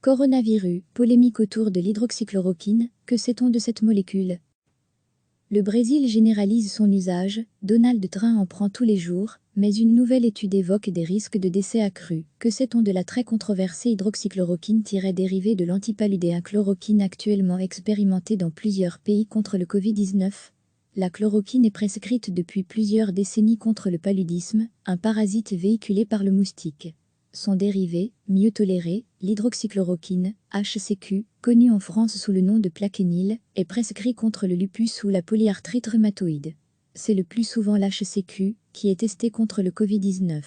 Coronavirus, polémique autour de l'hydroxychloroquine, que sait-on de cette molécule? Le Brésil généralise son usage, Donald Trump en prend tous les jours, mais une nouvelle étude évoque des risques de décès accrus. Que sait-on de la très controversée hydroxychloroquine dérivée de l'antipaludéen chloroquine actuellement expérimentée dans plusieurs pays contre le Covid-19? La chloroquine est prescrite depuis plusieurs décennies contre le paludisme, un parasite véhiculé par le moustique. Son dérivé, mieux toléré, l'hydroxychloroquine, HCQ, connu en France sous le nom de Plaquenil, est prescrit contre le lupus ou la polyarthrite rhumatoïde. C'est le plus souvent l'HCQ qui est testé contre le Covid-19.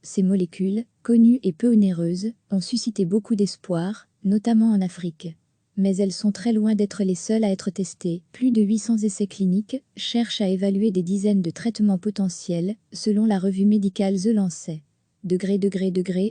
Ces molécules, connues et peu onéreuses, ont suscité beaucoup d'espoir, notamment en Afrique. Mais elles sont très loin d'être les seules à être testées. Plus de 800 essais cliniques cherchent à évaluer des dizaines de traitements potentiels, selon la revue médicale The Lancet.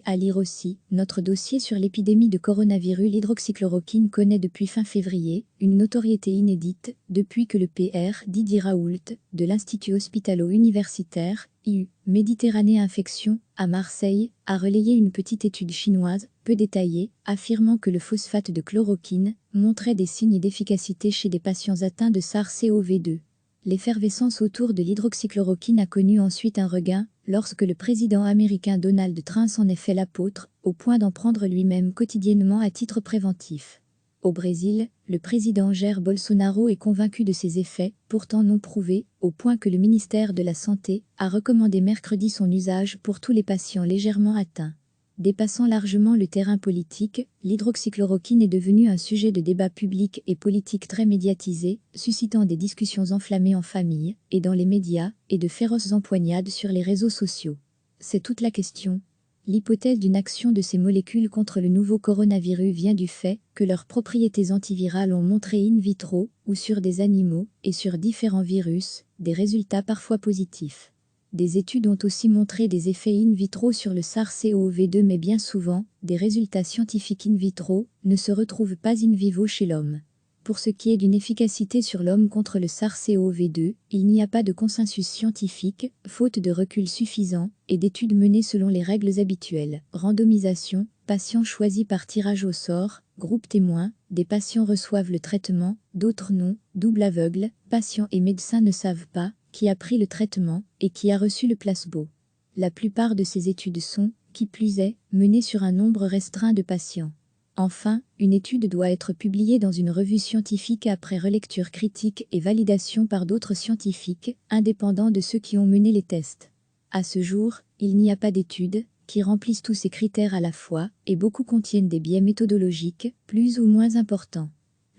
À lire aussi, notre dossier sur l'épidémie de coronavirus. L'hydroxychloroquine connaît depuis fin février une notoriété inédite depuis que le Pr Didier Raoult, de l'Institut hospitalo-universitaire, IU, Méditerranée Infection, à Marseille, a relayé une petite étude chinoise, peu détaillée, affirmant que le phosphate de chloroquine montrait des signes d'efficacité chez des patients atteints de SARS-CoV-2. L'effervescence autour de l'hydroxychloroquine a connu ensuite un regain, lorsque le président américain Donald Trump s'en est fait l'apôtre, au point d'en prendre lui-même quotidiennement à titre préventif. Au Brésil, le président Jair Bolsonaro est convaincu de ses effets, pourtant non prouvés, au point que le ministère de la Santé a recommandé mercredi son usage pour tous les patients légèrement atteints. Dépassant largement le terrain politique, l'hydroxychloroquine est devenue un sujet de débat public et politique très médiatisé, suscitant des discussions enflammées en famille et dans les médias, et de féroces empoignades sur les réseaux sociaux. C'est toute la question. L'hypothèse d'une action de ces molécules contre le nouveau coronavirus vient du fait que leurs propriétés antivirales ont montré in vitro, ou sur des animaux, et sur différents virus, des résultats parfois positifs. Des études ont aussi montré des effets in vitro sur le SARS-CoV-2, mais bien souvent, des résultats scientifiques in vitro ne se retrouvent pas in vivo chez l'homme. Pour ce qui est d'une efficacité sur l'homme contre le SARS-CoV-2, il n'y a pas de consensus scientifique, faute de recul suffisant, et d'études menées selon les règles habituelles. Randomisation, patients choisis par tirage au sort, groupe témoin, des patients reçoivent le traitement, d'autres non, double aveugle, patients et médecins ne savent pas qui a pris le traitement et qui a reçu le placebo. La plupart de ces études sont, qui plus est, menées sur un nombre restreint de patients. Enfin, une étude doit être publiée dans une revue scientifique après relecture critique et validation par d'autres scientifiques, indépendants de ceux qui ont mené les tests. À ce jour, il n'y a pas d'études qui remplissent tous ces critères à la fois, et beaucoup contiennent des biais méthodologiques, plus ou moins importants.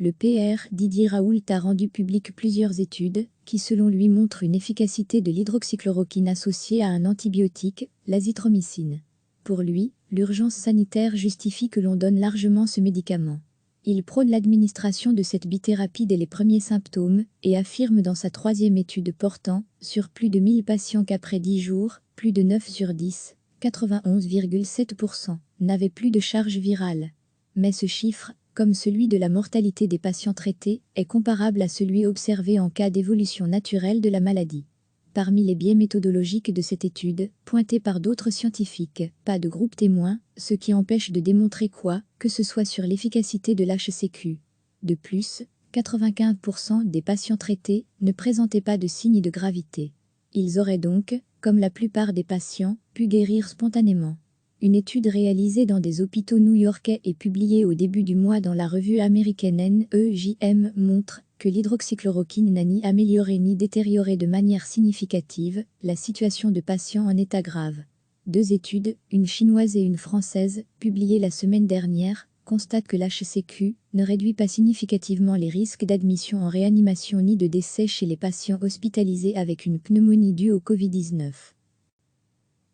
Le Pr Didier Raoult a rendu public plusieurs études qui selon lui montrent une efficacité de l'hydroxychloroquine associée à un antibiotique, l'azithromycine. Pour lui, l'urgence sanitaire justifie que l'on donne largement ce médicament. Il prône l'administration de cette bithérapie dès les premiers symptômes et affirme dans sa troisième étude portant sur plus de 1000 patients qu'après 10 jours, plus de 9 sur 10, 91,7%, n'avaient plus de charge virale. Mais ce chiffre, comme celui de la mortalité des patients traités, est comparable à celui observé en cas d'évolution naturelle de la maladie. Parmi les biais méthodologiques de cette étude, pointés par d'autres scientifiques, pas de groupe témoin, ce qui empêche de démontrer quoi que ce soit sur l'efficacité de l'HCQ. De plus, 95% des patients traités ne présentaient pas de signes de gravité. Ils auraient donc, comme la plupart des patients, pu guérir spontanément. Une étude réalisée dans des hôpitaux new-yorkais et publiée au début du mois dans la revue américaine NEJM montre que l'hydroxychloroquine n'a ni amélioré ni détérioré de manière significative la situation de patients en état grave. Deux études, une chinoise et une française, publiées la semaine dernière, constatent que l'HCQ ne réduit pas significativement les risques d'admission en réanimation ni de décès chez les patients hospitalisés avec une pneumonie due au Covid-19.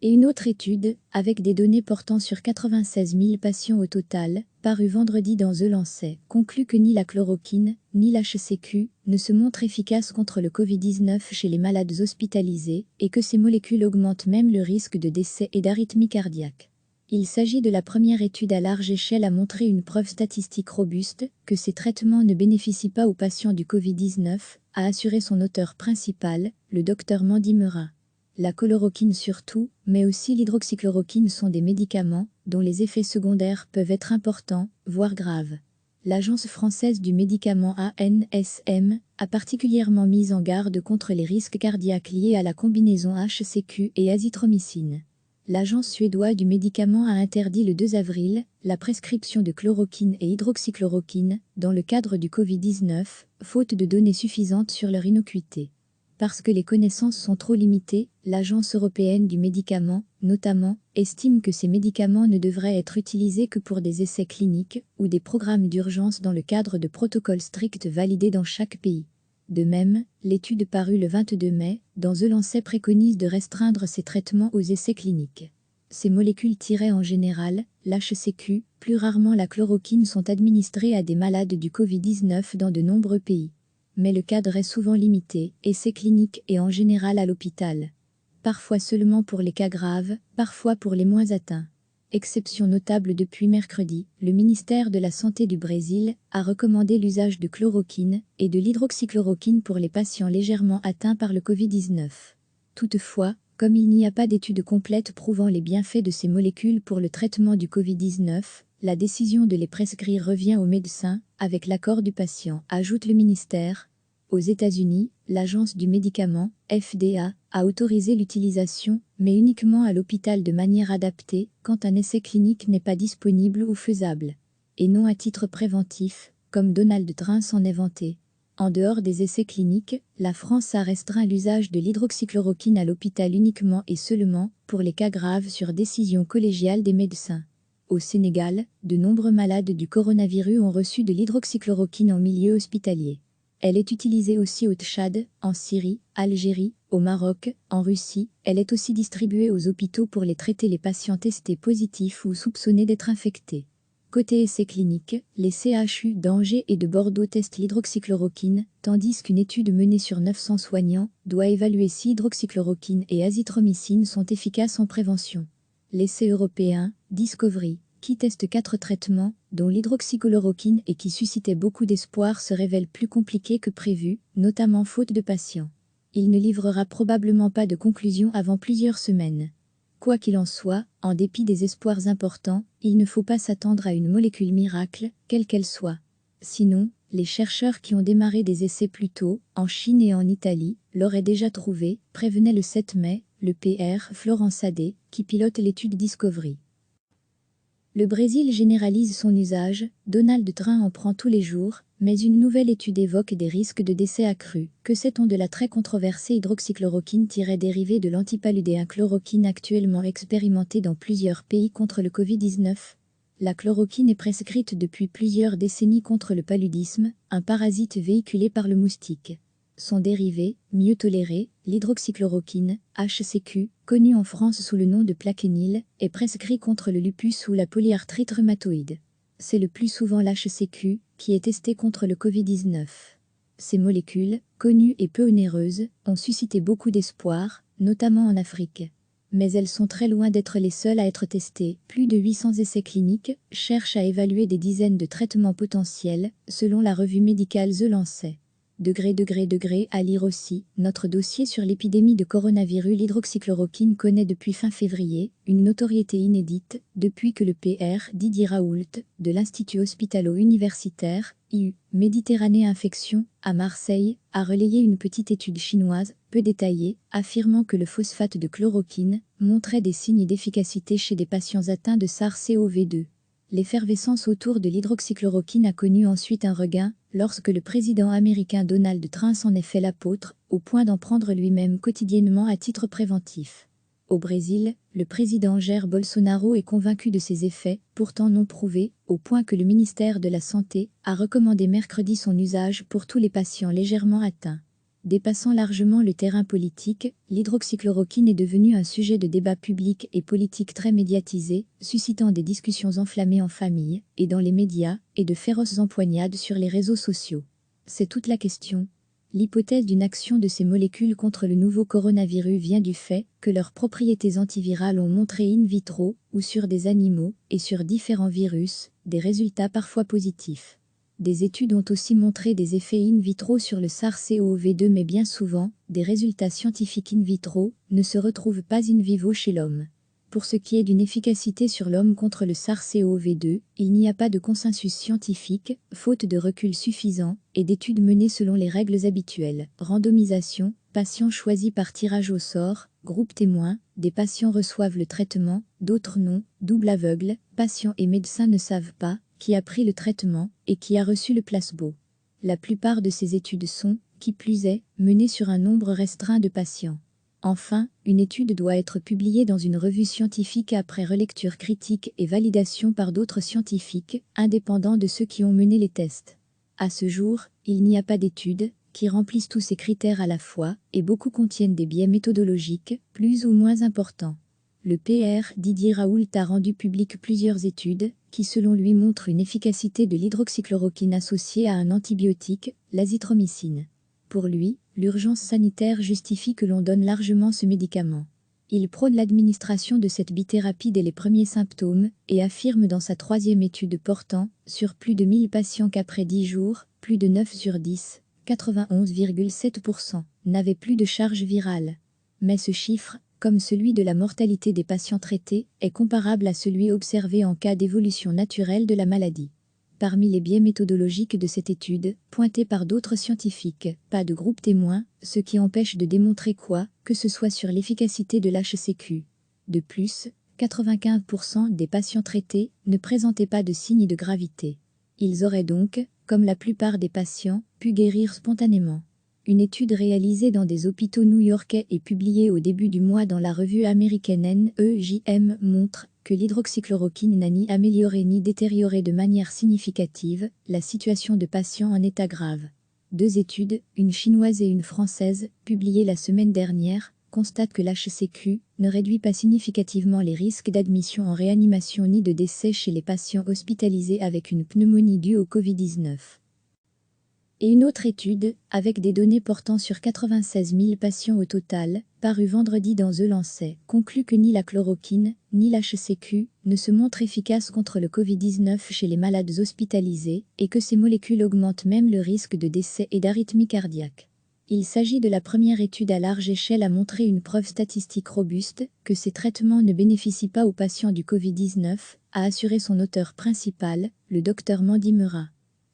Et une autre étude, avec des données portant sur 96 000 patients au total, parue vendredi dans The Lancet, conclut que ni la chloroquine, ni l'HCQ ne se montrent efficaces contre le Covid-19 chez les malades hospitalisés et que ces molécules augmentent même le risque de décès et d'arythmie cardiaque. Il s'agit de la première étude à large échelle à montrer une preuve statistique robuste que ces traitements ne bénéficient pas aux patients du Covid-19, a assuré son auteur principal, le Dr Mandy Meurin. La chloroquine surtout, mais aussi l'hydroxychloroquine sont des médicaments dont les effets secondaires peuvent être importants, voire graves. L'Agence française du médicament ANSM a particulièrement mis en garde contre les risques cardiaques liés à la combinaison HCQ et azithromycine. L'Agence suédoise du médicament a interdit le 2 avril la prescription de chloroquine et hydroxychloroquine dans le cadre du Covid-19, faute de données suffisantes sur leur innocuité. Parce que les connaissances sont trop limitées, l'Agence européenne du médicament, notamment, estime que ces médicaments ne devraient être utilisés que pour des essais cliniques ou des programmes d'urgence dans le cadre de protocoles stricts validés dans chaque pays. De même, l'étude parue le 22 mai dans The Lancet préconise de restreindre ces traitements aux essais cliniques. Ces molécules en général, l'HCQ, plus rarement la chloroquine, sont administrées à des malades du Covid-19 dans de nombreux pays. Mais le cadre est souvent limité, essais cliniques et en général à l'hôpital. Parfois seulement pour les cas graves, parfois pour les moins atteints. Exception notable depuis mercredi, le ministère de la Santé du Brésil a recommandé l'usage de chloroquine et de l'hydroxychloroquine pour les patients légèrement atteints par le Covid-19. Toutefois, comme il n'y a pas d'études complètes prouvant les bienfaits de ces molécules pour le traitement du Covid-19, la décision de les prescrire revient aux médecins, avec l'accord du patient, ajoute le ministère. Aux États-Unis, l'Agence du médicament, FDA, a autorisé l'utilisation, mais uniquement à l'hôpital de manière adaptée, quand un essai clinique n'est pas disponible ou faisable. Et non à titre préventif, comme Donald Trump s'en est vanté. En dehors des essais cliniques, la France a restreint l'usage de l'hydroxychloroquine à l'hôpital uniquement et seulement pour les cas graves sur décision collégiale des médecins. Au Sénégal, de nombreux malades du coronavirus ont reçu de l'hydroxychloroquine en milieu hospitalier. Elle est utilisée aussi au Tchad, en Syrie, Algérie, au Maroc, en Russie. Elle est aussi distribuée aux hôpitaux pour les traiter les patients testés positifs ou soupçonnés d'être infectés. Côté essais cliniques, les CHU d'Angers et de Bordeaux testent l'hydroxychloroquine, tandis qu'une étude menée sur 900 soignants doit évaluer si hydroxychloroquine et azithromycine sont efficaces en prévention. L'essai européen, Discovery, qui teste 4 traitements, dont l'hydroxychloroquine et qui suscitait beaucoup d'espoir, se révèle plus compliqué que prévu, notamment faute de patients. Il ne livrera probablement pas de conclusion avant plusieurs semaines. Quoi qu'il en soit, en dépit des espoirs importants, il ne faut pas s'attendre à une molécule miracle, quelle qu'elle soit. Sinon, les chercheurs qui ont démarré des essais plus tôt, en Chine et en Italie, l'auraient déjà trouvé, prévenait le 7 mai, le PR Florence Adé, qui pilote l'étude Discovery. Le Brésil généralise son usage, Donald Trump en prend tous les jours, mais une nouvelle étude évoque des risques de décès accrus. Que sait-on de la très controversée hydroxychloroquine dérivée de l'antipaludéen chloroquine actuellement expérimentée dans plusieurs pays contre le Covid-19 ? La chloroquine est prescrite depuis plusieurs décennies contre le paludisme, un parasite véhiculé par le moustique. Son dérivé, mieux toléré, l'hydroxychloroquine, HCQ, connu en France sous le nom de Plaquenil, est prescrit contre le lupus ou la polyarthrite rhumatoïde. C'est le plus souvent l'HCQ qui est testé contre le Covid-19. Ces molécules, connues et peu onéreuses, ont suscité beaucoup d'espoir, notamment en Afrique. Mais elles sont très loin d'être les seules à être testées. Plus de 800 essais cliniques cherchent à évaluer des dizaines de traitements potentiels, selon la revue médicale The Lancet. À lire aussi, notre dossier sur l'épidémie de coronavirus. L'hydroxychloroquine connaît depuis fin février une notoriété inédite, depuis que le PR Didier Raoult, de l'Institut hospitalo-universitaire, IU, Méditerranée Infection, à Marseille, a relayé une petite étude chinoise, peu détaillée, affirmant que le phosphate de chloroquine montrait des signes d'efficacité chez des patients atteints de SARS-CoV-2. L'effervescence autour de l'hydroxychloroquine a connu ensuite un regain, lorsque le président américain Donald Trump s'en est fait l'apôtre, au point d'en prendre lui-même quotidiennement à titre préventif. Au Brésil, le président Jair Bolsonaro est convaincu de ses effets, pourtant non prouvés, au point que le ministère de la Santé a recommandé mercredi son usage pour tous les patients légèrement atteints. Dépassant largement le terrain politique, l'hydroxychloroquine est devenue un sujet de débat public et politique très médiatisé, suscitant des discussions enflammées en famille et dans les médias, et de féroces empoignades sur les réseaux sociaux. C'est toute la question. L'hypothèse d'une action de ces molécules contre le nouveau coronavirus vient du fait que leurs propriétés antivirales ont montré in vitro, ou sur des animaux, et sur différents virus, des résultats parfois positifs. Des études ont aussi montré des effets in vitro sur le SARS-CoV-2, mais bien souvent, des résultats scientifiques in vitro ne se retrouvent pas in vivo chez l'homme. Pour ce qui est d'une efficacité sur l'homme contre le SARS-CoV-2, il n'y a pas de consensus scientifique, faute de recul suffisant, et d'études menées selon les règles habituelles. Randomisation, patients choisis par tirage au sort, groupe témoin, des patients reçoivent le traitement, d'autres non, double aveugle, patients et médecins ne savent pas qui a pris le traitement et qui a reçu le placebo. La plupart de ces études sont, qui plus est, menées sur un nombre restreint de patients. Enfin, une étude doit être publiée dans une revue scientifique après relecture critique et validation par d'autres scientifiques, indépendants de ceux qui ont mené les tests. À ce jour, il n'y a pas d'études qui remplissent tous ces critères à la fois, et beaucoup contiennent des biais méthodologiques, plus ou moins importants. Le PR Didier Raoult a rendu public plusieurs études qui selon lui montrent une efficacité de l'hydroxychloroquine associée à un antibiotique, l'azithromycine. Pour lui, l'urgence sanitaire justifie que l'on donne largement ce médicament. Il prône l'administration de cette bithérapie dès les premiers symptômes et affirme dans sa 3e étude portant sur plus de 1000 patients qu'après 10 jours, plus de 9 sur 10, 91,7%, n'avaient plus de charge virale. Mais ce chiffre, comme celui de la mortalité des patients traités, est comparable à celui observé en cas d'évolution naturelle de la maladie. Parmi les biais méthodologiques de cette étude, pointés par d'autres scientifiques, pas de groupe témoin, ce qui empêche de démontrer quoi que ce soit sur l'efficacité de l'HCQ. De plus, 95% des patients traités ne présentaient pas de signes de gravité. Ils auraient donc, comme la plupart des patients, pu guérir spontanément. Une étude réalisée dans des hôpitaux new-yorkais et publiée au début du mois dans la revue américaine NEJM montre que l'hydroxychloroquine n'a ni amélioré ni détérioré de manière significative la situation de patients en état grave. 2 études, une chinoise et une française, publiées la semaine dernière, constatent que l'HCQ ne réduit pas significativement les risques d'admission en réanimation ni de décès chez les patients hospitalisés avec une pneumonie due au Covid-19. Et une autre étude, avec des données portant sur 96 000 patients au total, parue vendredi dans The Lancet, conclut que ni la chloroquine, ni l'HCQ ne se montrent efficaces contre le Covid-19 chez les malades hospitalisés et que ces molécules augmentent même le risque de décès et d'arythmie cardiaque. Il s'agit de la première étude à large échelle à montrer une preuve statistique robuste que ces traitements ne bénéficient pas aux patients du Covid-19, a assuré son auteur principal, le Dr Mandy Meurat.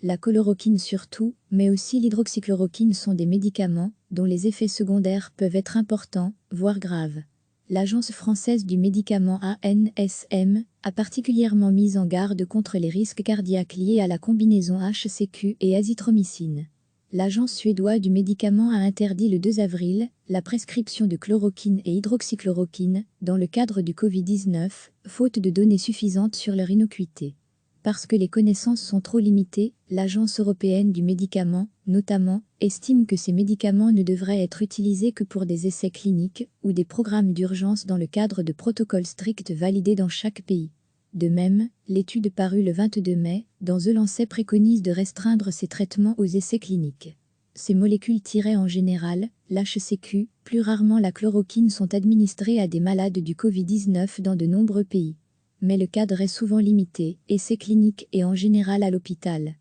La chloroquine surtout, mais aussi l'hydroxychloroquine sont des médicaments dont les effets secondaires peuvent être importants, voire graves. L'Agence française du médicament ANSM a particulièrement mis en garde contre les risques cardiaques liés à la combinaison HCQ et azithromycine. L'Agence suédoise du médicament a interdit le 2 avril la prescription de chloroquine et hydroxychloroquine dans le cadre du Covid-19, faute de données suffisantes sur leur innocuité. Parce que les connaissances sont trop limitées, l'Agence européenne du médicament, notamment, estime que ces médicaments ne devraient être utilisés que pour des essais cliniques ou des programmes d'urgence dans le cadre de protocoles stricts validés dans chaque pays. De même, l'étude parue le 22 mai, dans The Lancet préconise de restreindre ces traitements aux essais cliniques. Ces molécules tirées en général, l'HCQ, plus rarement la chloroquine sont administrées à des malades du Covid-19 dans de nombreux pays. Mais le cadre est souvent limité, essais cliniques et en général à l'hôpital.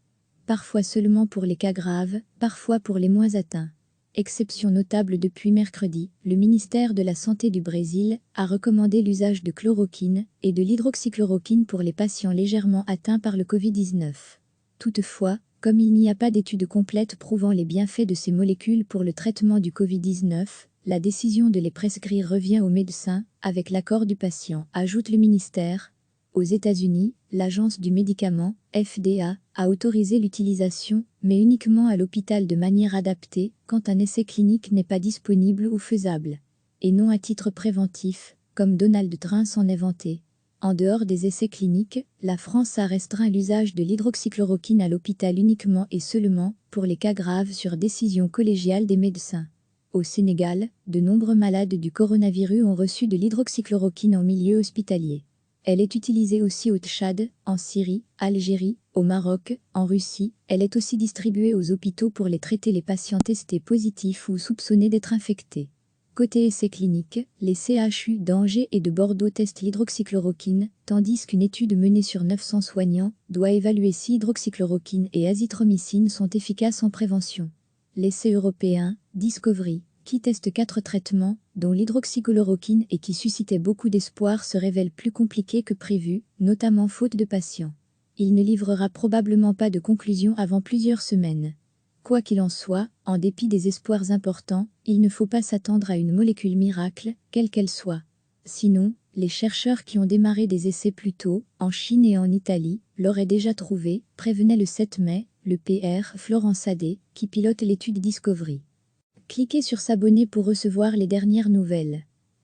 Parfois seulement pour les cas graves, parfois pour les moins atteints. Exception notable depuis mercredi, le ministère de la Santé du Brésil a recommandé l'usage de chloroquine et de l'hydroxychloroquine pour les patients légèrement atteints par le Covid-19. Toutefois, comme il n'y a pas d'études complètes prouvant les bienfaits de ces molécules pour le traitement du Covid-19, la décision de les prescrire revient aux médecins, avec l'accord du patient, ajoute le ministère. Aux États-Unis, l'Agence du médicament, FDA, a autorisé l'utilisation, mais uniquement à l'hôpital de manière adaptée, quand un essai clinique n'est pas disponible ou faisable. Et non à titre préventif, comme Donald Trump s'en est vanté. En dehors des essais cliniques, la France a restreint l'usage de l'hydroxychloroquine à l'hôpital uniquement et seulement pour les cas graves sur décision collégiale des médecins. Au Sénégal, de nombreux malades du coronavirus ont reçu de l'hydroxychloroquine en milieu hospitalier. Elle est utilisée aussi au Tchad, en Syrie, Algérie, au Maroc, en Russie. Elle est aussi distribuée aux hôpitaux pour les traiter les patients testés positifs ou soupçonnés d'être infectés. Côté essais cliniques, les CHU d'Angers et de Bordeaux testent l'hydroxychloroquine, tandis qu'une étude menée sur 900 soignants doit évaluer si hydroxychloroquine et azithromycine sont efficaces en prévention. L'essai européen, Discovery, qui teste 4 traitements, dont l'hydroxychloroquine et qui suscitait beaucoup d'espoir, se révèle plus compliqué que prévu, notamment faute de patients. Il ne livrera probablement pas de conclusion avant plusieurs semaines. Quoi qu'il en soit, en dépit des espoirs importants, il ne faut pas s'attendre à une molécule miracle, quelle qu'elle soit. Sinon, les chercheurs qui ont démarré des essais plus tôt, en Chine et en Italie, l'auraient déjà trouvé, prévenait le 7 mai, le PR Florent Sadé, qui pilote l'étude Discovery. Cliquez sur s'abonner pour recevoir les dernières nouvelles.